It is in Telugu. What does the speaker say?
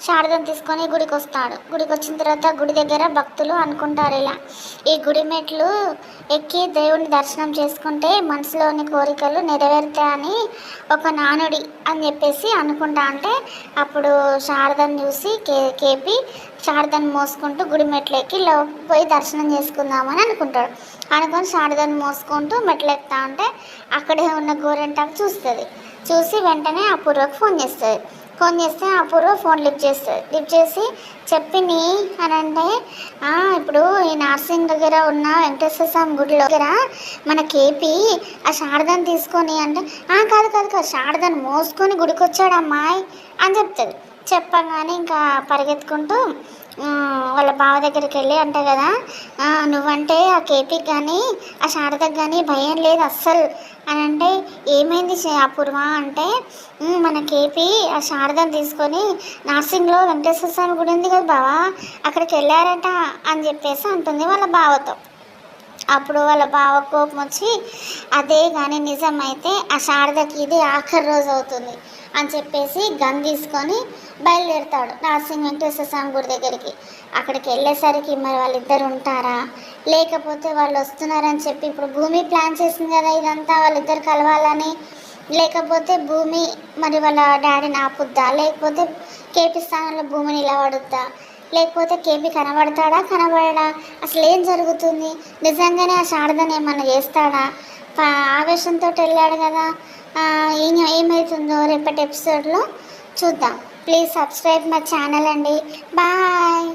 శారదను తీసుకొని గుడికి వస్తాడు. గుడికి వచ్చిన తర్వాత గుడి దగ్గర భక్తులు అనుకుంటారు ఇలా, ఈ గుడి మెట్లు ఎక్కి దేవుని దర్శనం చేసుకుంటే మనసులోని కోరికలు నెరవేరుతాయని ఒక నానుడి అని చెప్పేసి అనుకుంటా. అంటే అప్పుడు శారదను చూసి కేపి శారదను మోసుకుంటూ గుడి మెట్లు ఎక్కి పోయి దర్శనం చేసుకుందామని అనుకుంటాడు. అనుకొని శారదను మోసుకుంటూ మెట్లు ఎక్కుతా ఉంటే అక్కడే ఉన్న గోరెంటాకు చూస్తుంది. చూసి వెంటనే అపూర్వకు ఫోన్ చేస్తుంది. ఫోన్ చేస్తే అపూర్వ ఫోన్ లిఫ్ట్ చేస్తుంది. లిఫ్ట్ చేసి చెప్పిని అని అంటే, ఇప్పుడు ఈ నర్సింగ్ దగ్గర ఉన్న వెంకటేశ్వర స్వామి గుడిలో దగ్గర మన కేపీ ఆ శారదను తీసుకొని అంటే, కాదు కాదు కాదు శారదను మోసుకొని గుడికి వచ్చాడు అమ్మాయి అని చెప్తుంది. చెప్పగానే ఇంకా పరిగెత్తుకుంటూ వాళ్ళ బావ దగ్గరికి వెళ్ళి అంటే కదా, నువ్వంటే ఆ కేపీకి కానీ ఆ శారదకు కానీ భయం లేదు అస్సలు అని అంటే, ఏమైంది అపూర్వ అంటే, మన కేపీ ఆ శారదను తీసుకొని నర్సింగ్లో వెంకటేశ్వర స్వామి గుడి ఉంది కదా బావా, అక్కడికి వెళ్ళారట అని చెప్పేసి అంటుంది వాళ్ళ బావతో. అప్పుడు వాళ్ళ బావ కోపం వచ్చి, అదే కానీ నిజమైతే ఆ శారదకి ఇది ఆఖరి రోజు అవుతుంది అని చెప్పేసి గన్ తీసుకొని బయలుదేరుతాడు నర్సింగ్ వెంకటేశ్వర స్వామి గుడి దగ్గరికి. అక్కడికి వెళ్ళేసరికి మరి వాళ్ళిద్దరు ఉంటారా, లేకపోతే వాళ్ళు వస్తున్నారని చెప్పి ఇప్పుడు భూమి ప్లాన్ చేసింది కదా ఇదంతా వాళ్ళిద్దరు కలవాలని, లేకపోతే భూమి మరి వాళ్ళ డాడీని ఆపుద్దా, లేకపోతే కేపీ స్థానంలో భూమిని నిలబడుద్దా, లేకపోతే కేపీ కనబడతాడా కనబడడా, అసలు ఏం జరుగుతుంది, నిజంగానే ఆ శారదను ఏమన్నా చేస్తాడా, ఆవేశంతో వెళ్ళాడు కదా, ఏమవుతుందో రేపటి ఎపిసోడ్లో చూద్దాం. ప్లీజ్ సబ్స్క్రైబ్ మై ఛానల్ అండి. బాయ్.